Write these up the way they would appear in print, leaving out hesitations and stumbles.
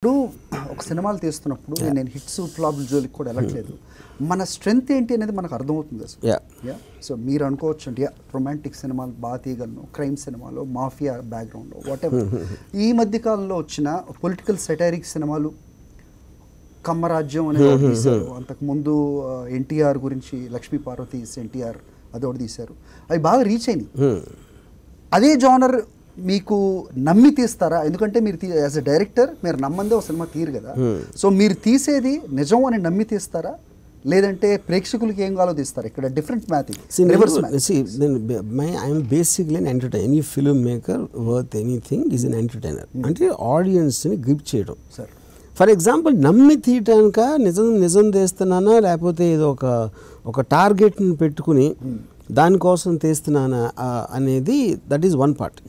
ఇప్పుడు ఒక సినిమాలు తీస్తున్నప్పుడు నేను హిట్స్ ఫ్లాప్ జోలికి కూడా వెళ్ళట్లేదు. మన స్ట్రెంగ్త్ ఏంటి అనేది మనకు అర్థమవుతుంది అసలు. సో మీరు అనుకోవచ్చు అంటే రొమాంటిక్ సినిమాలు బాగా తీయగలను, క్రైమ్ సినిమాలో మాఫియా బ్యాక్గ్రౌండ్లో వాట్ ఎవర్. ఈ మధ్య కాలంలో వచ్చిన పొలిటికల్ సెటైరిక్ సినిమాలు కమ్మరాజ్యం అనేది తీశారు, అంతకుముందు ఎన్టీఆర్ గురించి లక్ష్మీ పార్వతి ఎన్టీఆర్ అదొకటి తీశారు, అవి బాగా రీచ్ అయినాయి. అదే జానర్ మీకు నమ్మి తీస్తారా? ఎందుకంటే మీరు యాజ్ ఎ డైరెక్టర్ మీరు నమ్మందే ఒక సినిమా తీరు కదా. సో మీరు తీసేది నిజం అని నమ్మి తీస్తారా, లేదంటే ప్రేక్షకులకి ఏం కావాలో తీస్తారా? ఇక్కడ different math. I'm basically any film maker worth anything is an entertainer. అంటే ఆడియన్స్ని గ్రిప్ చేయడం. సార్ ఫర్ ఎగ్జాంపుల్ నమ్మి తీయటానిక నిజం తీస్తున్నానా, లేకపోతే ఏదో ఒక టార్గెట్ని పెట్టుకుని దానికోసం తీస్తున్నానా అనేది that is one part.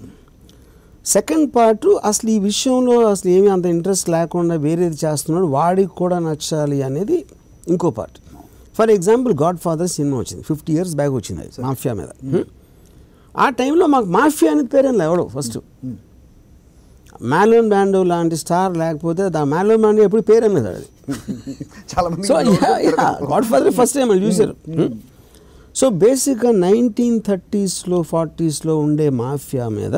Second part అసలు ఈ విషయంలో అసలు ఏమీ అంత ఇంట్రెస్ట్ లేకుండా వేరేది చేస్తున్నాడు, వాడికి కూడా నచ్చాలి అనేది ఇంకో part. For example God father cinema వచ్చింది 50 years బ్యాక్ వచ్చింది మాఫియా మీద. ఆ టైంలో మాకు మాఫియా అనేది పేరేం ఎవడో ఫస్ట్ మ్యాలోన్ బ్యాండో లాంటి స్టార్ లేకపోతే మ్యాలోన్ బ్యాండో ఎప్పుడు పేరు మీద అది. So God father first time వాళ్ళు చూశారు. సో బేసిక్గా 1930s 40s ఉండే మాఫియా మీద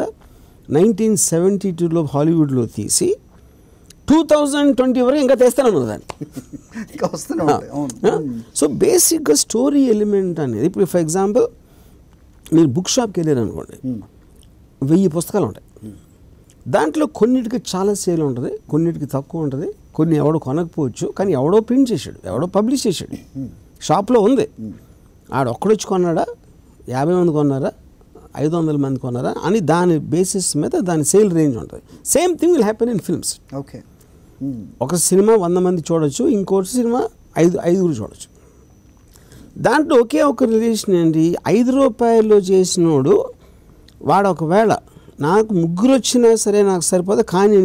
1972 హాలీవుడ్లో తీసి 2020 వరకు ఇంకా తెస్తాను దాన్ని. సో బేసిక్గా స్టోరీ ఎలిమెంట్ అనేది ఇప్పుడు ఫర్ ఎగ్జాంపుల్ మీరు బుక్ షాప్కి వెళ్ళారు అనుకోండి, 1000 పుస్తకాలు ఉంటాయి. దాంట్లో కొన్నిటికి చాలా సేల్ ఉంటుంది, కొన్నిటికి తక్కువ ఉంటుంది, కొన్ని ఎవడో కొనకపోవచ్చు, కానీ ఎవడో ప్రింట్ చేశాడు, ఎవడో పబ్లిష్ చేశాడు, షాప్లో ఉంది. ఆడొక్కడొచ్చి కొన్నాడా, 50 మంది కొన్నారా, 500 మంది కొన్నారా అని దాని బేసిస్ మీద దాని సేల్ రేంజ్ ఉంటుంది. Same thing will happen in films. Okay, ఒక సినిమా 100 మంది చూడొచ్చు, ఇంకోటి సినిమా 5 చూడొచ్చు. దాంట్లో ఒకే ఒక రిలేషన్ ఏంటి, ₹5 చేసినోడు వాడు ఒకవేళ నాకు 3 వచ్చినా సరే నాకు సరిపోతే, కానీ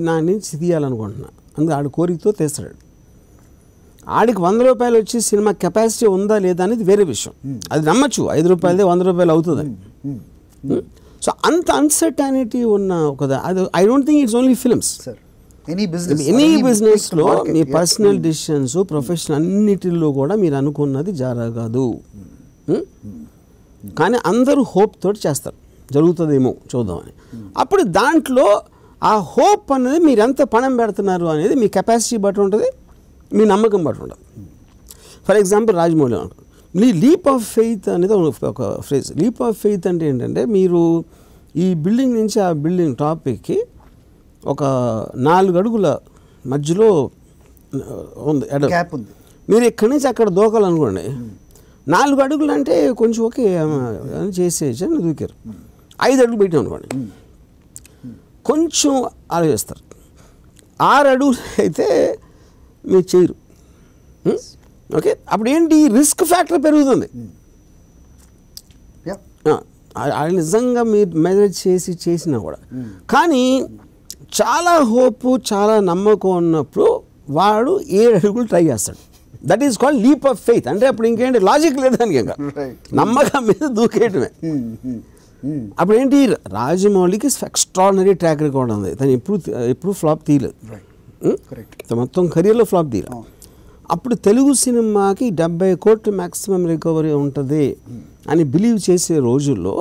నా నుంచి తీయాలనుకుంటున్నా, అందుకు ఆడు కోరికతో తీస్తాడు. ఆడికి ₹100 వచ్చి సినిమా కెపాసిటీ ఉందా లేదా అనేది వేరే విషయం, అది నమ్మచ్చు. ₹5 ₹100 అవుతుంది. సో అంత అన్సర్టానిటీ ఉన్న ఒక అది I don't think it's only films. Any బిజినెస్లో మీ పర్సనల్ డిసిషన్స్ ప్రొఫెషనల్ అన్నిటిలో కూడా మీరు అనుకున్నది జరగదు. కానీ అందరూ హోప్ తోటి చేస్తారు, జరుగుతుందేమో చూద్దామని. అప్పుడు దాంట్లో ఆ హోప్ అనేది మీరు ఎంత పణం పెడుతున్నారు అనేది మీ కెపాసిటీ బట్టి ఉంటుంది, మీ నమ్మకం బట్టి ఉంటుంది. For example Rajamouli leap of faith అనేది ఒక ఫ్రేజ్. లీప్ ఆఫ్ ఫెయిత్ అంటే ఏంటంటే, మీరు ఈ బిల్డింగ్ నుంచి ఆ బిల్డింగ్ టాపిక్కి ఒక 4 అడుగుల మధ్యలో ఉంది గ్యాప్ ఉంది, మీరు ఇక్కడి నుంచి అక్కడ దూకాలనుకోండి. 4 అడుగులు అంటే కొంచెం ఓకే చేసేసి అని దూకారు. 5 అడుగులు పెట్టాం అనుకోండి, కొంచెం ఆలోచిస్తారు. 6 అడుగులు అయితే మీరు చేయరు. ఓకే, అప్పుడు ఏంటి, రిస్క్ ఫ్యాక్టర్ పెరుగుతుంది. అది నిజంగా మీరు మెజర్ చేసినా కూడా. కానీ చాలా హోప్ చాలా నమ్మకం ఉన్నప్పుడు వాడు 7 అడుగులు ట్రై చేస్తాడు. That is called leap of faith. అంటే అప్పుడు ఇంకేంటి లాజిక్ లేదని, ఇంకా నమ్మకం మీద దూకేయటమే. అప్పుడు ఏంటి, రాజమౌళికి ఎక్స్ట్రాడినరీ ట్రాక్ రికార్డ్ ఉంది, తను ఎప్పుడు ఫ్లాప్ తీయలేదు, మొత్తం కెరియర్లో ఫ్లాప్ తీయలేదు. అప్పుడు తెలుగు సినిమాకి 70 కోట్లు మ్యాక్సిమం రికవరీ ఉంటుంది అని బిలీవ్ చేసే రోజుల్లో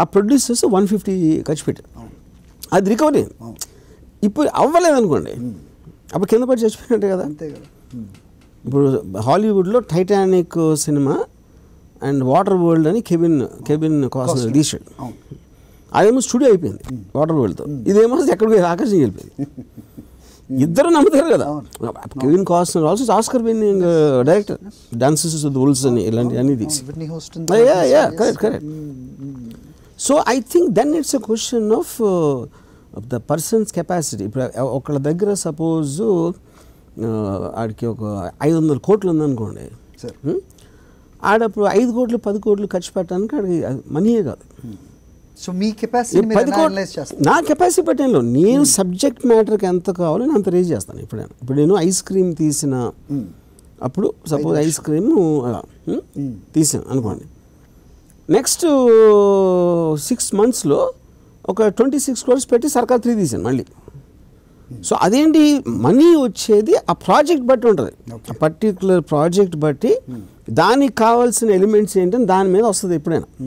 ఆ ప్రొడ్యూసర్స్ 150 ఖర్చు పెట్టారు, అది రికవరీ. ఇప్పుడు అవ్వలేదనుకోండి, అప్పుడు కింద పడి చచ్చిపోయినట్టే కదా. ఇప్పుడు హాలీవుడ్లో Titanic cinema and Water World అని కెవిన్ కాస్ట్నర్ తీసాడు. అదేమో స్టూడియో అయిపోయింది వాటర్ వరల్డ్తో, ఇదేమో ఎక్కడికి ఆకర్షణ వెళ్ళిపోయింది. ఇద్దరు నమ్ముతారు కదా. Kevin Costner also Oscar winning director, Dances with Wolves అని ఇలాంటివన్నీ తీసి. Correct. So I think then it's a question of the person's capacity. ఇప్పుడు ఒకళ్ళ దగ్గర సపోజ్ ఆడికి ఒక 500 కోట్లు ఉందనుకోండి, ఆడప్పుడు 5 కోట్లు 10 కోట్లు ఖర్చు పెట్టడానికి ఆడికి మనీయే కాదు. సో మీ కెపాసిటీ నా కెపాసిటీ పెట్టడంలో నేను సబ్జెక్ట్ మ్యాటర్కి ఎంత కావాలో నేను అంత రేజ్ చేస్తాను. ఇప్పుడు నేను ఐస్ క్రీమ్ తీసిన అప్పుడు సపోజ్ ఐస్ క్రీమ్ తీసాను అనుకోండి, నెక్స్ట్ 6 monthsలో ఒక 26 crores పెట్టి సర్కార్ 3 తీసాను మళ్ళీ. సో అదేంటి మనీ వచ్చేది ఆ ప్రాజెక్ట్ బట్టి ఉంటుంది, ఆ పర్టికులర్ ప్రాజెక్ట్ బట్టి దానికి కావాల్సిన ఎలిమెంట్స్ ఏంటని దాని మీద వస్తుంది ఎప్పుడైనా.